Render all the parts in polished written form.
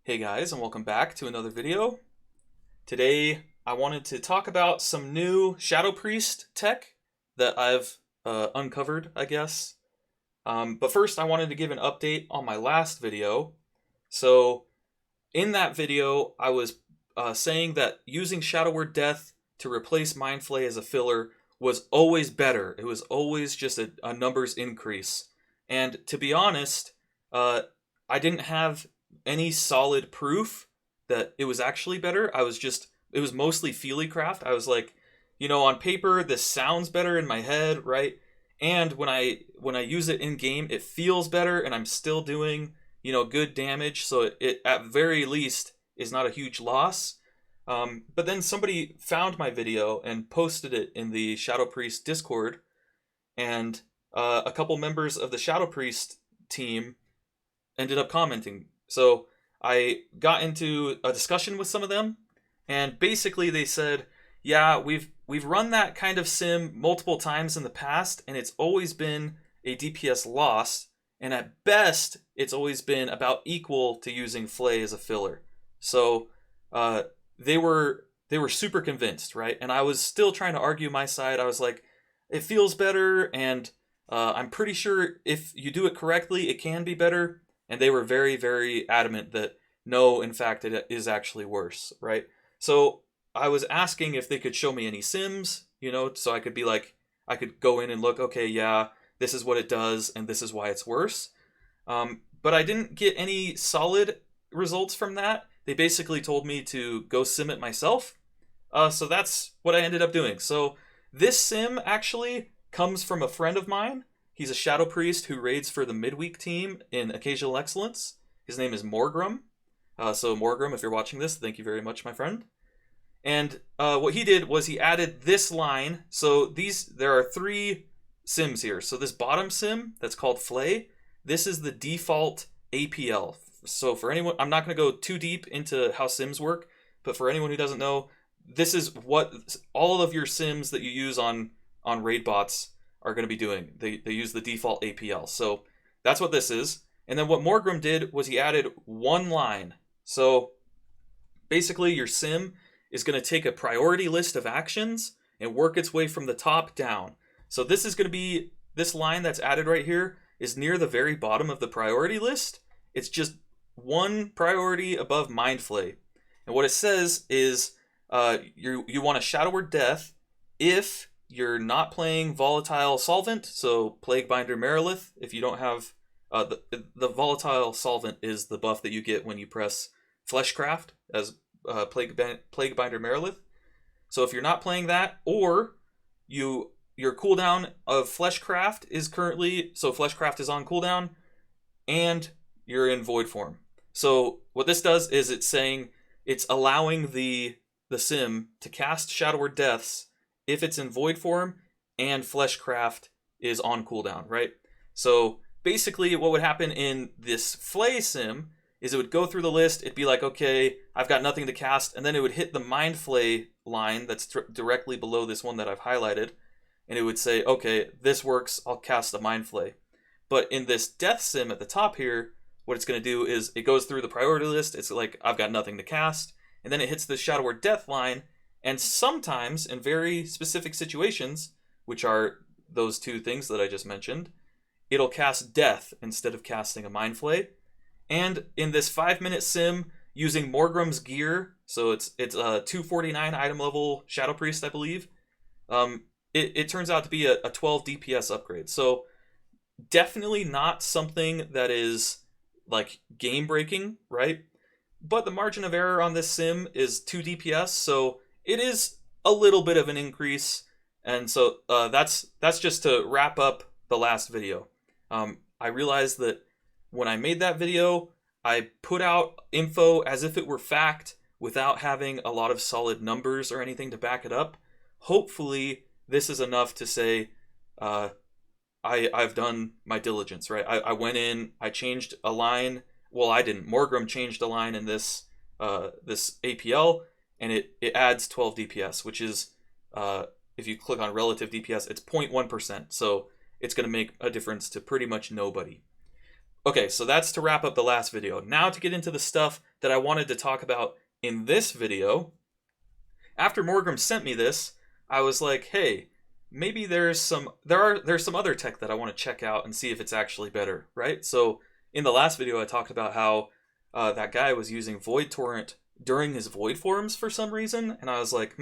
Hey guys, and welcome back to another video. Today I wanted to talk about some new Shadow Priest tech that I've uncovered, I guess. But first I wanted to give an update on my last video. So in that video I was saying that using Shadow Word Death to replace Mind Flay as a filler was always better. It was always just a numbers increase. And to be honest, uh, I didn't have any solid proof that it was actually better. It was mostly feely craft. I was like, on paper this sounds better in my head, right? And when I use it in game, it feels better, and I'm still doing good damage. So it at very least is not a huge loss. But then somebody found my video and posted it in the Shadow Priest Discord, and a couple members of the Shadow Priest team ended up commenting. So I got into a discussion with some of them, and basically they said, "Yeah, we've run that kind of sim multiple times in the past, and it's always been a DPS loss, and at best, it's always been about equal to using Flay as a filler." So uh, they were super convinced, right? And I was still trying to argue my side. I was like, it feels better, and I'm pretty sure if you do it correctly, it can be better. And they were very, very adamant that no, in fact, it is actually worse, right? So I was asking if they could show me any sims, so I could be like, I could go in and look, okay, yeah, this is what it does, and this is why it's worse. But I didn't get any solid results from that. They basically told me to go sim it myself. So that's what I ended up doing. So this sim actually comes from a friend of mine. He's a Shadow Priest who raids for the midweek team in Occasional Excellence. His name is Morgrum. So Morgrum, if you're watching this, thank you very much, my friend. And what he did was he added this line. So there are three sims here. So this bottom sim that's called Flay, this is the default APL. So for anyone, I'm not going to go too deep into how sims work, but for anyone who doesn't know, this is what all of your sims that you use on raid bots are going to be doing. They use the default APL. So that's what this is. And then what Morgrim did was he added one line. So basically your sim is going to take a priority list of actions and work its way from the top down. So this is going to be, this line that's added right here is near the very bottom of the priority list. It's just one priority above Mind Flay. And what it says is you want a Shadow Word Death if you're not playing Volatile Solvent, so Plaguebinder Marilith. If you don't have the Volatile Solvent is the buff that you get when you press Fleshcraft as Plaguebinder Marilith. So if you're not playing that, or your cooldown of Fleshcraft is currently, so Fleshcraft is on cooldown, and you're in Voidform. So what this does is it's allowing the sim to cast Shadow Word Deaths if it's in Voidform and Fleshcraft is on cooldown, right? So basically what would happen in this Flay sim is it would go through the list, it'd be like, okay, I've got nothing to cast, and then it would hit the Mind Flay line that's directly below this one that I've highlighted, and it would say, okay, this works, I'll cast a Mind Flay. But in this Death sim at the top here, what it's going to do is it goes through the priority list, it's like, I've got nothing to cast, and then it hits the Shadow Word Death line, and sometimes, in very specific situations, which are those two things that I just mentioned, it'll cast Death instead of casting a Mind Flay. And in this 5-minute sim, using Morgrum's gear, so it's a 249 item level Shadow Priest, I believe, it turns out to be a 12 DPS upgrade. So definitely not something that is like game breaking, right? But the margin of error on this sim is 2 DPS, so it is a little bit of an increase. And so that's just to wrap up the last video. I realized that when I made that video, I put out info as if it were fact without having a lot of solid numbers or anything to back it up. Hopefully, this is enough to say I've done my diligence, right? I went in, I changed a line. Well, I didn't. Morgrim changed a line in this APL, and it adds 12 DPS, which is, if you click on relative DPS, it's 0.1%. So it's going to make a difference to pretty much nobody. Okay, so that's to wrap up the last video. Now to get into the stuff that I wanted to talk about in this video. After Morgram sent me this, I was like, hey, maybe there's some other tech that I want to check out and see if it's actually better, right? So in the last video, I talked about how that guy was using Void Torrent during his void forms for some reason, and I was like,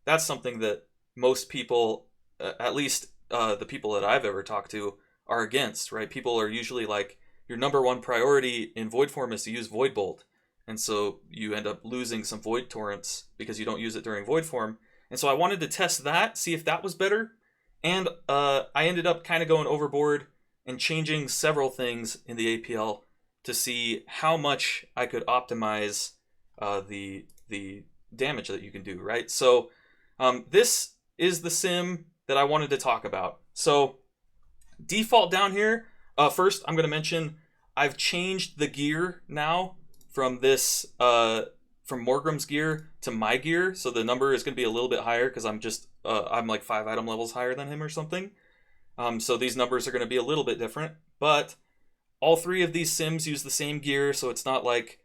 that's something that most people, at least the people that I've ever talked to, are against, right? People are usually like, your number one priority in void form is to use void bolt, and so you end up losing some void torrents because you don't use it during void form. And so I wanted to test that, see if that was better, and I ended up kind of going overboard and changing several things in the APL to see how much I could optimize the damage that you can do, right? So this is the sim that I wanted to talk about. So default down here, first I'm going to mention I've changed the gear now from this from Morgram's gear to my gear, so the number is going to be a little bit higher because I'm like 5 item levels higher than him or something. So these numbers are going to be a little bit different, but all three of these sims use the same gear, so it's not like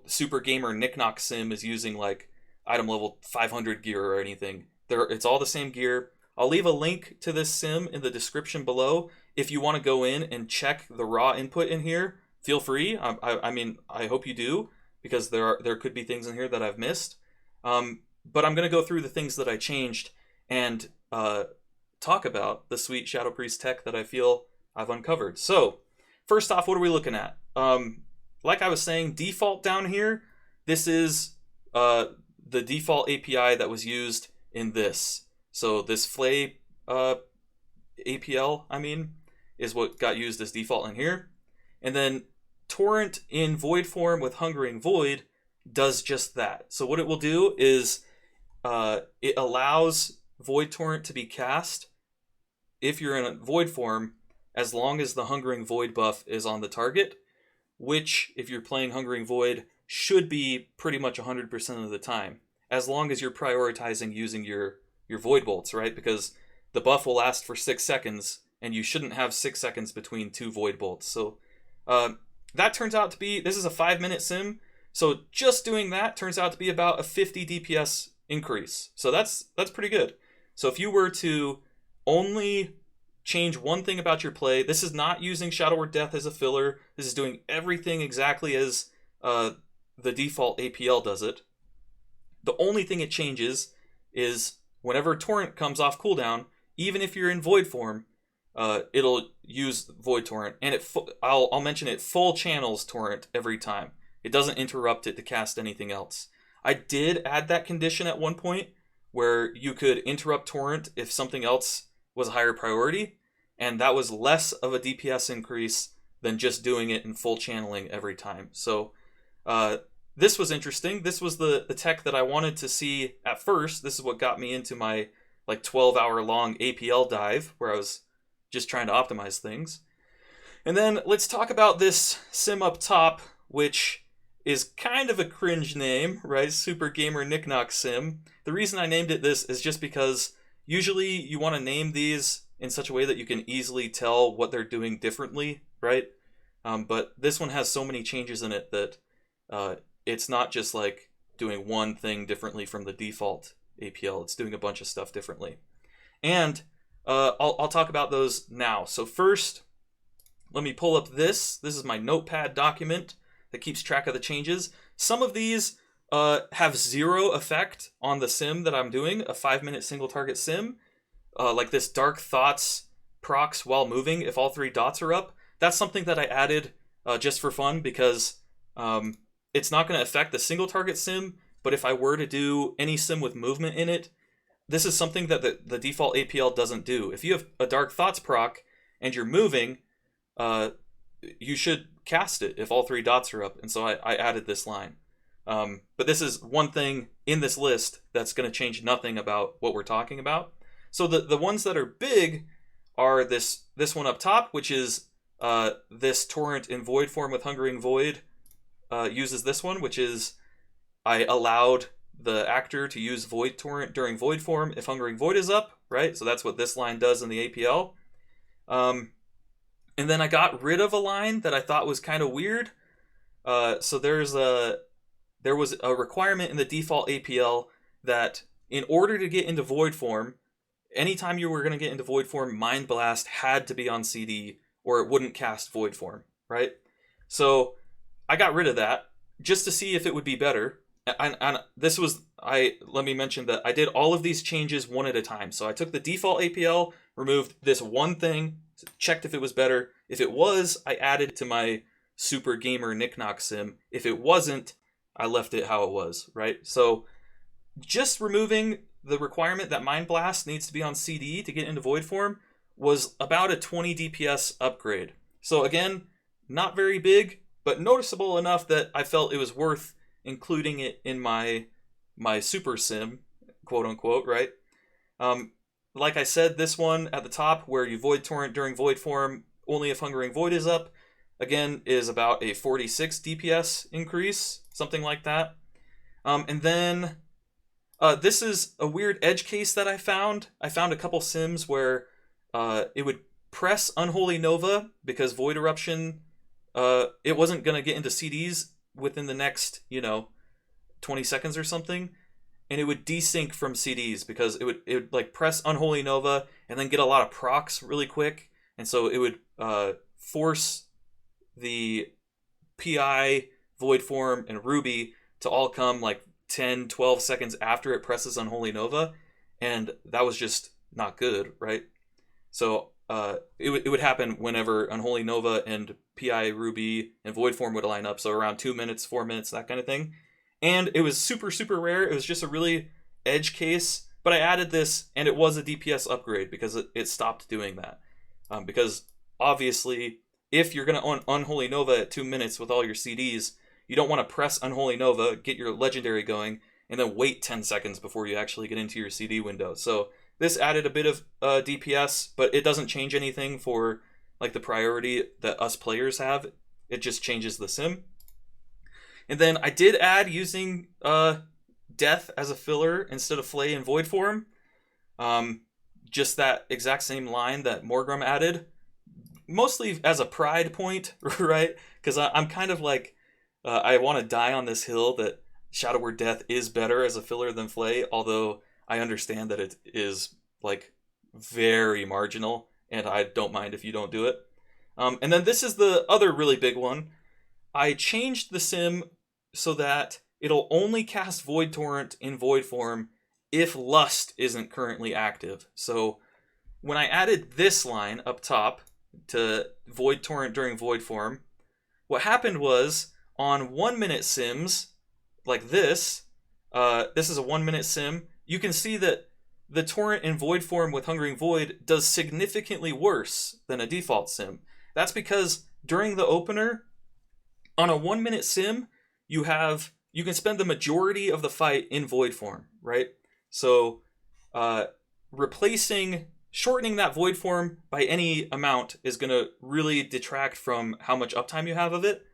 Super Gamer Knickknock Sim is using like item level 500 gear or anything. It's all the same gear. I'll leave a link to this sim in the description below. If you want to go in and check the raw input in here, feel free. I mean, I hope you do, because there could be things in here that I've missed. But I'm going to go through the things that I changed and talk about the sweet Shadow Priest tech that I feel I've uncovered. So, first off, what are we looking at? Like I was saying, default down here, this is the default API that was used in this. So this Flay APL, is what got used as default in here. And then Torrent in void form with Hungering Void does just that. So what it will do is it allows Void Torrent to be cast if you're in a void form, as long as the Hungering Void buff is on the target, which, if you're playing Hungering Void, should be pretty much 100% of the time, as long as you're prioritizing using your Void Bolts, right? Because the buff will last for 6 seconds, and you shouldn't have 6 seconds between 2 Void Bolts. So that turns out to be, this is a 5-minute sim, so just doing that turns out to be about a 50 DPS increase. So that's pretty good. So if you were to only change one thing about your play, this is not using Shadow Word Death as a filler. This is doing everything exactly as the default APL does it. The only thing it changes is whenever Torrent comes off cooldown, even if you're in void form, it'll use Void Torrent, and I'll mention it full channels Torrent every time. It doesn't interrupt it to cast anything else. I did add that condition at one point where you could interrupt Torrent if something else was a higher priority, and that was less of a DPS increase than just doing it in full channeling every time. So this was interesting. This was the tech that I wanted to see at first. This is what got me into my like 12-hour long APL dive, where I was just trying to optimize things. And then let's talk about this sim up top, which is kind of a cringe name, right? Super Gamer Knickknock Sim. The reason I named it this is just because usually you want to name these in such a way that you can easily tell what they're doing differently, right? But this one has so many changes in it that it's not just like doing one thing differently from the default APL. It's doing a bunch of stuff differently. And I'll talk about those now. So first, let me pull up this. This is my notepad document that keeps track of the changes. Some of these have zero effect on the sim that I'm doing, a 5-minute single target sim. Like this Dark Thoughts procs while moving if all 3 dots are up. That's something that I added just for fun, because it's not going to affect the single target sim, but if I were to do any sim with movement in it, this is something that the default APL doesn't do. If you have a Dark Thoughts proc and you're moving, you should cast it if all 3 dots are up, and so I added this line. But this is one thing in this list that's going to change nothing about what we're talking about. So the ones that are big are this one up top, which is this Torrent in void form with Hungering Void uses this one, which is I allowed the actor to use Void Torrent during void form if Hungering Void is up, right? So that's what this line does in the APL. And then I got rid of a line that I thought was kind of weird. So there was a requirement in the default APL that in order to get into Voidform, anytime you were going to get into Voidform, Mind Blast had to be on CD or it wouldn't cast Voidform, right? So I got rid of that just to see if it would be better. And let me mention that I did all of these changes one at a time. So I took the default APL, removed this one thing, checked if it was better. If it was, I added it to my Super Gamer Nick Knock sim. If it wasn't, I left it how it was, right? So just removing the requirement that Mind Blast needs to be on CD to get into Voidform was about a 20 DPS upgrade. So again, not very big, but noticeable enough that I felt it was worth including it in my super sim, quote unquote, right? Like I said, this one at the top where you void torrent during void form only if Hungering Void is up, again, is about a 46 DPS increase, something like that. And then this is a weird edge case that I found. I found a couple sims where it would press Unholy Nova because Void Eruption, it wasn't going to get into CDs within the next, 20 seconds or something. And it would desync from CDs because it would like press Unholy Nova and then get a lot of procs really quick. And so it would force the PI, Void Form, and Ruby to all come like 10, 12 seconds after it presses Unholy Nova. And that was just not good, right? So it would happen whenever Unholy Nova and PI, Ruby, and Void Form would line up. So around 2 minutes, 4 minutes, that kind of thing. And it was super, super rare. It was just a really edge case. But I added this, and it was a DPS upgrade because it stopped doing that. Because obviously, if you're going to Unholy Nova at 2 minutes with all your CDs, you don't want to press Unholy Nova, get your Legendary going, and then wait 10 seconds before you actually get into your CD window. So this added a bit of DPS, but it doesn't change anything for like the priority that us players have. It just changes the sim. And then I did add using Death as a filler instead of Flay and Void Form. Just that exact same line that Morgrim added. Mostly as a pride point, right? Because I'm kind of like, I want to die on this hill that Shadow Word Death is better as a filler than Flay, although I understand that it is like very marginal, and I don't mind if you don't do it. And then this is the other really big one. I changed the sim so that it'll only cast Void Torrent in Void Form if Lust isn't currently active. So when I added this line up top to Void Torrent during Void Form, what happened was on 1 minute sims like this is a 1 minute sim, you can see that the Torrent in Void Form with Hungering Void does significantly worse than a default sim. That's because during the opener, on a 1 minute sim, you can spend the majority of the fight in Void Form, right? So shortening that Void Form by any amount is going to really detract from how much uptime you have of it.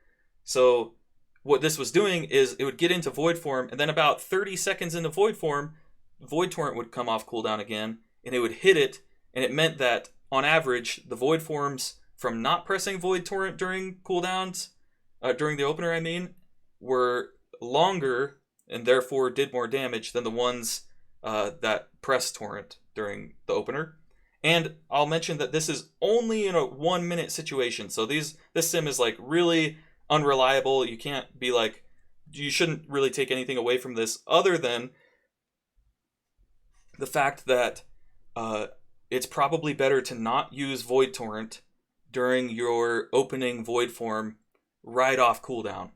So what this was doing is it would get into Void Form, and then about 30 seconds into Void Form, Void Torrent would come off cooldown again, and it would hit it, and it meant that, on average, the Void Forms from not pressing Void Torrent during cooldowns, during the opener, I mean, were longer, and therefore did more damage than the ones that pressed Torrent during the opener. And I'll mention that this is only in a 1 minute situation, so this sim is like really unreliable. You can't be like, you shouldn't really take anything away from this other than the fact that it's probably better to not use Void Torrent during your opening Void Form right off cooldown.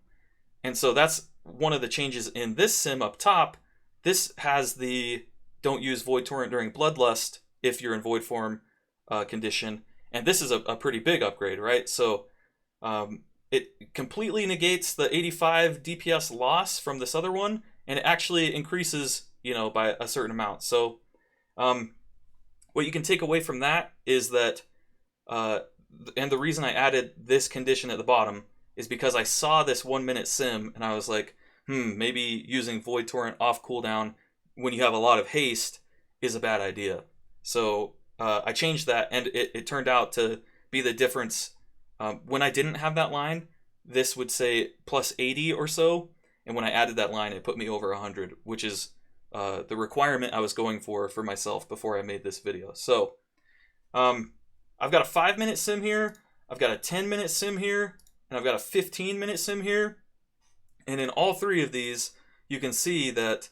And so that's one of the changes in this sim up top. This has the don't use Void Torrent during Bloodlust if you're in Void Form condition. And this is a pretty big upgrade, right? So it completely negates the 85 DPS loss from this other one, and it actually increases, by a certain amount. So what you can take away from that is that, and the reason I added this condition at the bottom is because I saw this 1 minute sim, and I was like, maybe using Void Torrent off cooldown when you have a lot of haste is a bad idea. So I changed that, and it turned out to be the difference When I didn't have that line, this would say plus 80 or so, and when I added that line, it put me over 100, which is the requirement I was going for myself before I made this video. So I've got a 5-minute sim here, I've got a 10-minute sim here, and I've got a 15-minute sim here. And in all three of these, you can see that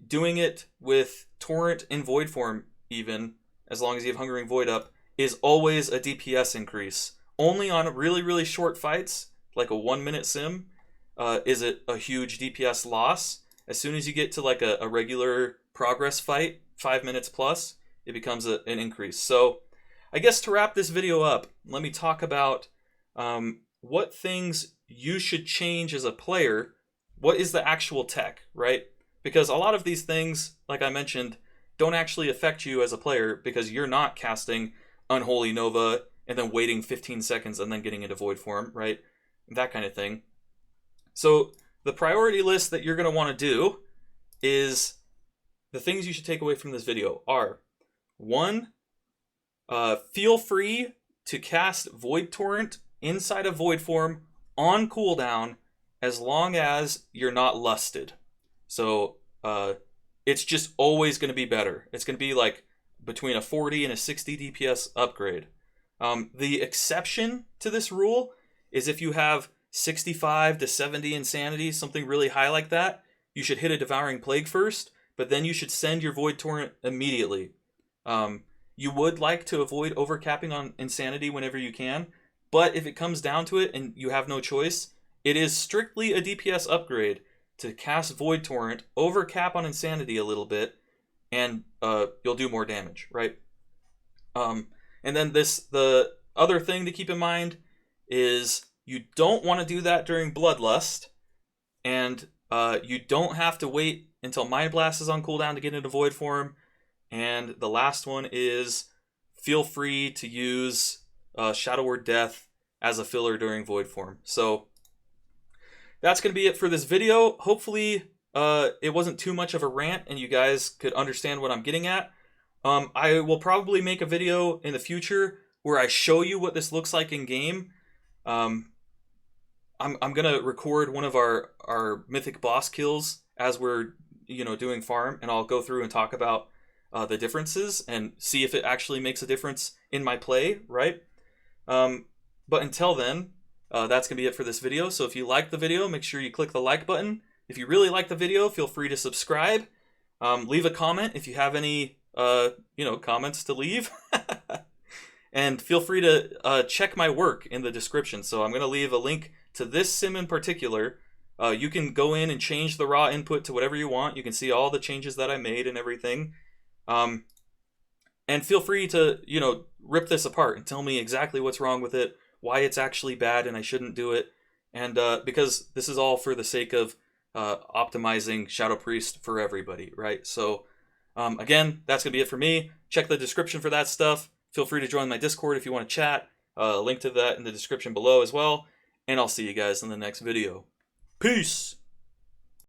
doing it with Torrent in Voidform, even, as long as you have Hungering Void up, is always a DPS increase. Only on really, really short fights, like a 1-minute sim, is it a huge DPS loss. As soon as you get to like a regular progress fight, 5 minutes plus, it becomes an increase. So I guess to wrap this video up, let me talk about what things you should change as a player. What is the actual tech, right? Because a lot of these things, like I mentioned, don't actually affect you as a player because you're not casting Unholy Nova and then waiting 15 seconds and then getting into Void Form, right? That kind of thing. So the priority list that you're going to want to do is the things you should take away from this video are: 1, feel free to cast Void Torrent inside of Void Form on cooldown as long as you're not lusted. So it's just always going to be better. It's going to be like between a 40 and a 60 DPS upgrade. The exception to this rule is if you have 65 to 70 insanity, something really high like that, you should hit a Devouring Plague first, but then you should send your Void Torrent immediately. You would like to avoid overcapping on insanity whenever you can, but if it comes down to it and you have no choice, it is strictly a DPS upgrade to cast Void Torrent, overcap on insanity a little bit, and you'll do more damage, right? And then the other thing to keep in mind is you don't want to do that during Bloodlust, and you don't have to wait until Mind Blast is on cooldown to get into Void Form. And the last one is feel free to use Shadow Word Death as a filler during Void Form. So that's going to be it for this video. Hopefully it wasn't too much of a rant and you guys could understand what I'm getting at. I will probably make a video in the future where I show you what this looks like in game. I'm going to record one of our mythic boss kills as we're doing farm, and I'll go through and talk about the differences and see if it actually makes a difference in my play, right? But until then, that's going to be it for this video. So if you like the video, make sure you click the like button. If you really like the video, feel free to subscribe. Leave a comment if you have any, comments to leave. And feel free to check my work in the description. So I'm going to leave a link to this sim in particular. You can go in and change the raw input to whatever you want. You can see all the changes that I made and everything. And feel free to, rip this apart and tell me exactly what's wrong with it, why it's actually bad and I shouldn't do it. And because this is all for the sake of optimizing Shadow Priest for everybody, right? So again, that's going to be it for me. Check the description for that stuff. Feel free to join my Discord if you want to chat. Link to that in the description below as well. And I'll see you guys in the next video. Peace!